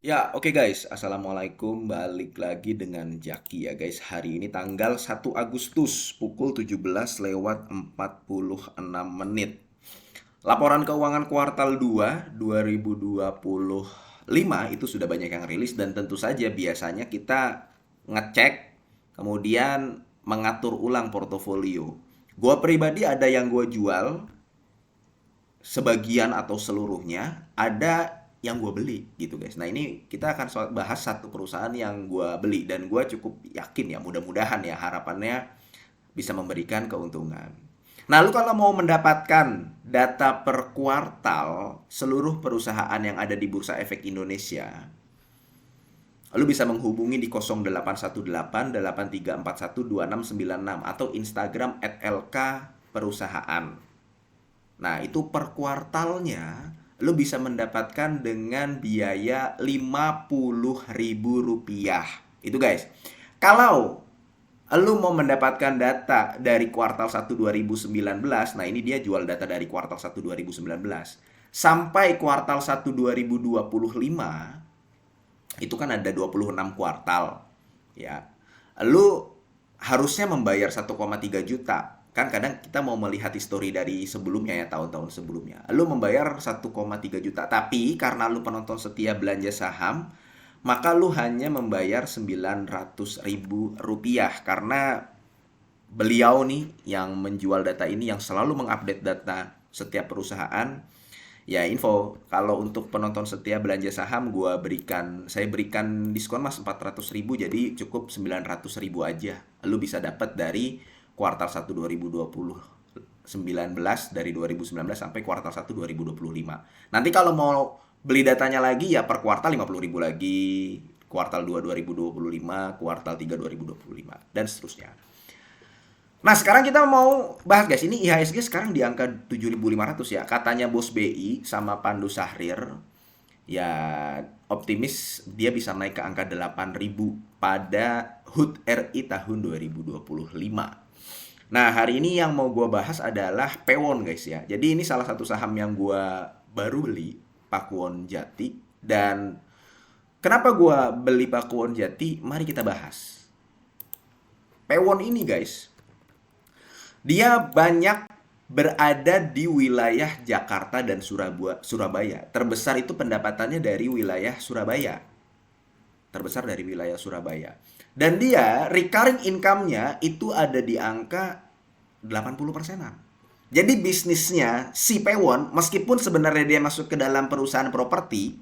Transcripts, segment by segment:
Ya, oke guys. Assalamualaikum. Balik lagi dengan Jaki ya guys. Hari ini tanggal 1 Agustus pukul 17:46. Laporan keuangan kuartal 2 2025 itu sudah banyak yang rilis dan tentu saja biasanya kita ngecek kemudian mengatur ulang portofolio. Gua pribadi ada yang gua jual sebagian atau seluruhnya, ada yang gue beli gitu guys. Nah ini kita akan bahas satu perusahaan yang gue beli dan gue cukup yakin ya, mudah-mudahan ya harapannya bisa memberikan keuntungan. Nah, lu kalau mau mendapatkan data per kuartal seluruh perusahaan yang ada di Bursa Efek Indonesia, lu bisa menghubungi di 0818 8341 2696 atau Instagram @lk perusahaan. Nah, itu per kuartalnya lu bisa mendapatkan dengan biaya Rp50.000. Itu guys. Kalau lu mau mendapatkan data dari kuartal 1 2019, nah ini dia jual data dari kuartal 1 2019 sampai kuartal 1 2025, itu kan ada 26 kuartal ya. Lu harusnya membayar 1,3 juta. Kan kadang kita mau melihat histori dari sebelumnya ya, tahun-tahun sebelumnya. Lu membayar 1,3 juta, tapi karena lu penonton setia belanja saham, maka lu hanya membayar Rp900.000 karena beliau nih yang menjual data ini yang selalu mengupdate data setiap perusahaan. Ya info, kalau untuk penonton setia belanja saham saya berikan diskon mas 400.000, jadi cukup 900.000 aja. Lu bisa dapat dari kuartal 1 2019, dari 2019 sampai kuartal 1 2025. Nanti kalau mau beli datanya lagi ya per kuartal 50.000 lagi, kuartal 2 2025, kuartal 3 2025 dan seterusnya. Nah, sekarang kita mau bahas guys, ini IHSG sekarang di angka 7.500 ya. Katanya Bos BI sama Pandu Sahrir, ya optimis dia bisa naik ke angka 8.000 pada HUT RI tahun 2025. Nah, hari ini yang mau gue bahas adalah Pewon guys ya. Jadi ini salah satu saham yang gue baru beli, Pakuwon Jati. Dan kenapa gue beli Pakuwon Jati? Mari kita bahas. Pewon ini guys, dia banyak berada di wilayah Jakarta dan Surabaya. Terbesar itu pendapatannya dari wilayah Surabaya. Terbesar dari wilayah Surabaya. Dan dia recurring income-nya itu ada di angka 80%-an. Jadi bisnisnya si Pewon, meskipun sebenarnya dia masuk ke dalam perusahaan properti,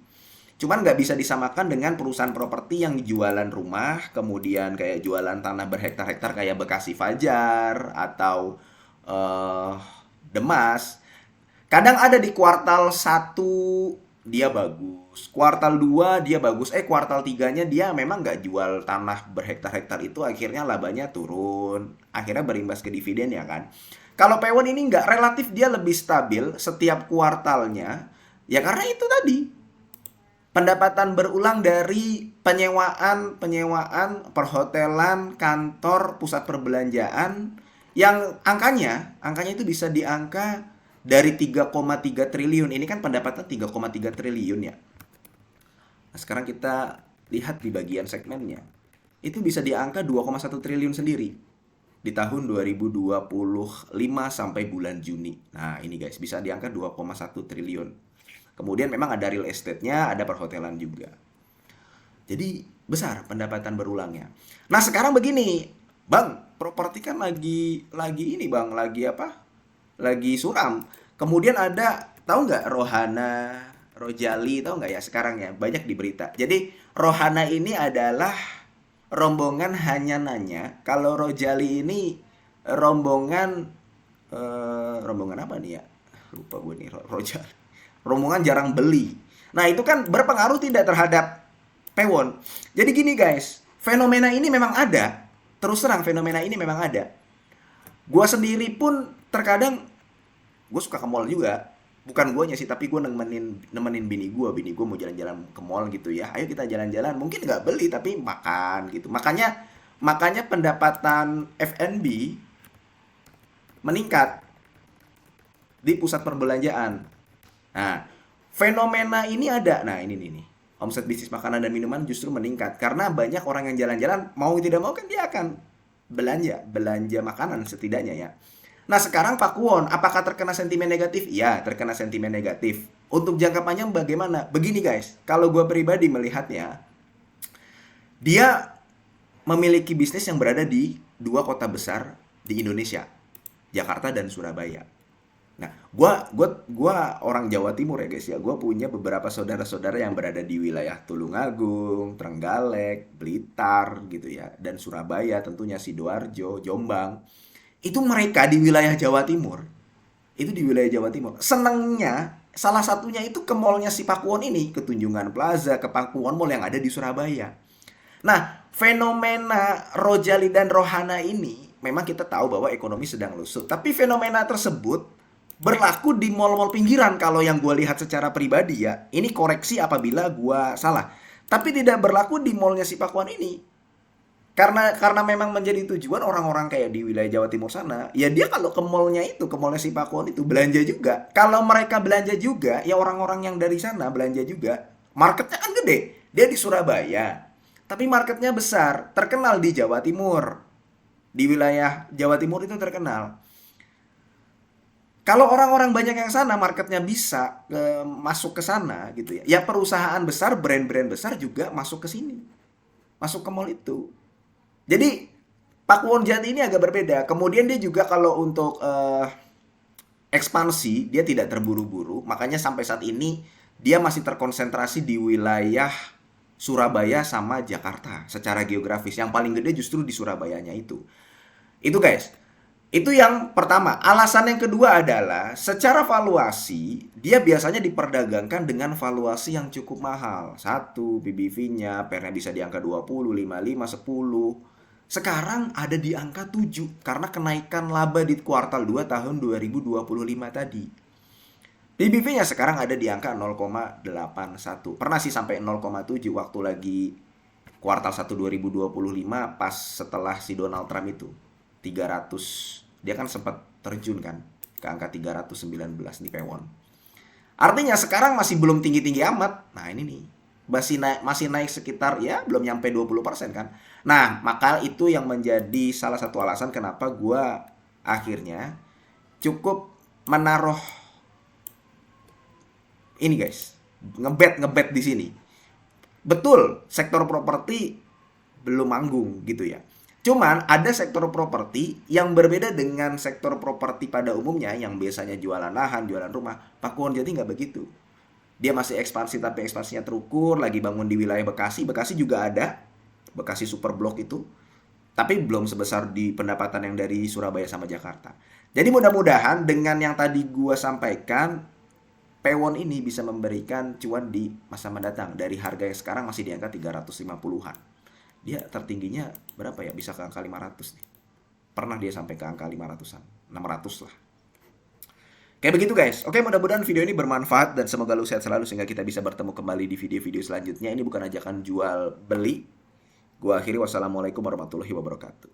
cuman nggak bisa disamakan dengan perusahaan properti yang jualan rumah, kemudian kayak jualan tanah berhektar-hektar kayak Bekasi Fajar atau eh, Demas. Kadang ada di kuartal 1 dia bagus, kuartal 2 dia bagus, kuartal tiganya dia memang nggak jual tanah berhektar-hektar itu, akhirnya labanya turun, akhirnya berimbas ke dividen ya kan. Kalau Pewon ini nggak, relatif dia lebih stabil setiap kuartalnya, ya karena itu tadi, pendapatan berulang dari penyewaan perhotelan, kantor, pusat perbelanjaan yang angkanya itu bisa di angka dari 3,3 triliun. Ini kan pendapatan 3,3 triliun ya. Nah, sekarang kita lihat di bagian segmennya. Itu bisa di angka 2,1 triliun sendiri di tahun 2025 sampai bulan Juni. Nah, ini guys, bisa di angka 2,1 triliun. Kemudian memang ada real estate-nya, ada perhotelan juga. Jadi besar pendapatan berulangnya. Nah, sekarang begini, Bang, properti kan lagi ini, Bang, lagi apa? Lagi suram. Kemudian ada, tahu nggak, Rohana, Rojali, tahu nggak ya sekarang ya, banyak di berita. Jadi Rohana ini adalah rombongan hanya nanya. Kalau Rojali ini rombongan rombongan apa nih ya? Lupa gue nih, Rojali. Rombongan jarang beli. Nah, itu kan berpengaruh tidak terhadap Pewon. Jadi gini guys, fenomena ini memang ada. Terus terang fenomena ini memang ada. Gua sendiri pun terkadang gue suka ke mall juga. Bukan guanya sih, tapi gue nemenin nemenin bini gue mau jalan-jalan ke mall gitu ya, ayo kita jalan-jalan, mungkin nggak beli tapi makan gitu. Makanya makanya pendapatan F&B meningkat di pusat perbelanjaan. Nah, fenomena ini ada. Nah, ini nih nih. Omset bisnis makanan dan minuman justru meningkat karena banyak orang yang jalan-jalan, mau tidak mau kan dia akan belanja makanan setidaknya ya. Nah, sekarang Pakuwon, apakah terkena sentimen negatif? Ya, terkena sentimen negatif. Untuk jangka panjang bagaimana? Begini guys, kalau gue pribadi melihatnya, dia memiliki bisnis yang berada di dua kota besar di Indonesia, Jakarta dan Surabaya. Nah, gua orang Jawa Timur ya guys ya. Gua punya beberapa saudara-saudara yang berada di wilayah Tulungagung, Trenggalek, Blitar gitu ya, dan Surabaya tentunya Sidoarjo, Jombang. Itu mereka di wilayah Jawa Timur. Itu di wilayah Jawa Timur. Senengnya salah satunya itu ke mallnya si Pakuwon ini, ke Tunjungan Plaza, ke Pakuwon Mall yang ada di Surabaya. Nah, fenomena Rojali dan Rohana ini memang kita tahu bahwa ekonomi sedang lusut. Tapi fenomena tersebut berlaku di mall-mall pinggiran kalau yang gue lihat secara pribadi ya. Ini koreksi apabila gue salah. Tapi tidak berlaku di mallnya si Pakuan ini. Karena memang menjadi tujuan orang-orang kayak di wilayah Jawa Timur sana. Ya dia kalau ke mallnya itu, ke mallnya si Pakuan itu belanja juga. Kalau mereka belanja juga, ya orang-orang yang dari sana belanja juga. Marketnya kan gede. Dia di Surabaya. Tapi marketnya besar, terkenal di Jawa Timur. Di wilayah Jawa Timur itu terkenal. Kalau orang-orang banyak yang sana, marketnya bisa masuk ke sana gitu ya. Ya perusahaan besar, brand-brand besar juga masuk ke sini. Masuk ke mall itu. Jadi Pakuwon Jati ini agak berbeda. Kemudian dia juga kalau untuk ekspansi, dia tidak terburu-buru. Makanya sampai saat ini dia masih terkonsentrasi di wilayah Surabaya sama Jakarta secara geografis. Yang paling gede justru di Surabayanya itu. Itu guys. Itu yang pertama. Alasan yang kedua adalah secara valuasi dia biasanya diperdagangkan dengan valuasi yang cukup mahal. Satu, PBV-nya, PER-nya bisa di angka 20, 55, 10. Sekarang ada di angka 7 karena kenaikan laba di kuartal 2 tahun 2025 tadi. PBV-nya sekarang ada di angka 0,81. Pernah sih sampai 0,7 waktu lagi kuartal 1 2025 pas setelah si Donald Trump itu. 300. Dia kan sempat terjun kan ke angka 319 di Pakuwon. Artinya sekarang masih belum tinggi-tinggi amat. Nah, ini nih. Masih naik sekitar ya belum nyampe 20% kan. Nah, maka itu yang menjadi salah satu alasan kenapa gua akhirnya cukup menaruh ini guys. Ngebet di sini. Betul, sektor properti belum manggung gitu ya. Cuman ada sektor properti yang berbeda dengan sektor properti pada umumnya yang biasanya jualan lahan, jualan rumah. Pakuwon Jati nggak begitu. Dia masih ekspansi tapi ekspansinya terukur, lagi bangun di wilayah Bekasi. Bekasi juga ada, Bekasi Super Block itu. Tapi belum sebesar di pendapatan yang dari Surabaya sama Jakarta. Jadi mudah-mudahan dengan yang tadi gua sampaikan, Pakuwon ini bisa memberikan cuan di masa mendatang. Dari harga yang sekarang masih di angka 350-an. Dia tertingginya berapa ya? Bisa ke angka 500 nih. Pernah dia sampai ke angka 500-an. 600 lah. Kayak begitu guys. Oke, mudah-mudahan video ini bermanfaat dan semoga lu sehat selalu sehingga kita bisa bertemu kembali di video-video selanjutnya. Ini bukan ajakan jual beli. Gua akhiri, wassalamualaikum warahmatullahi wabarakatuh.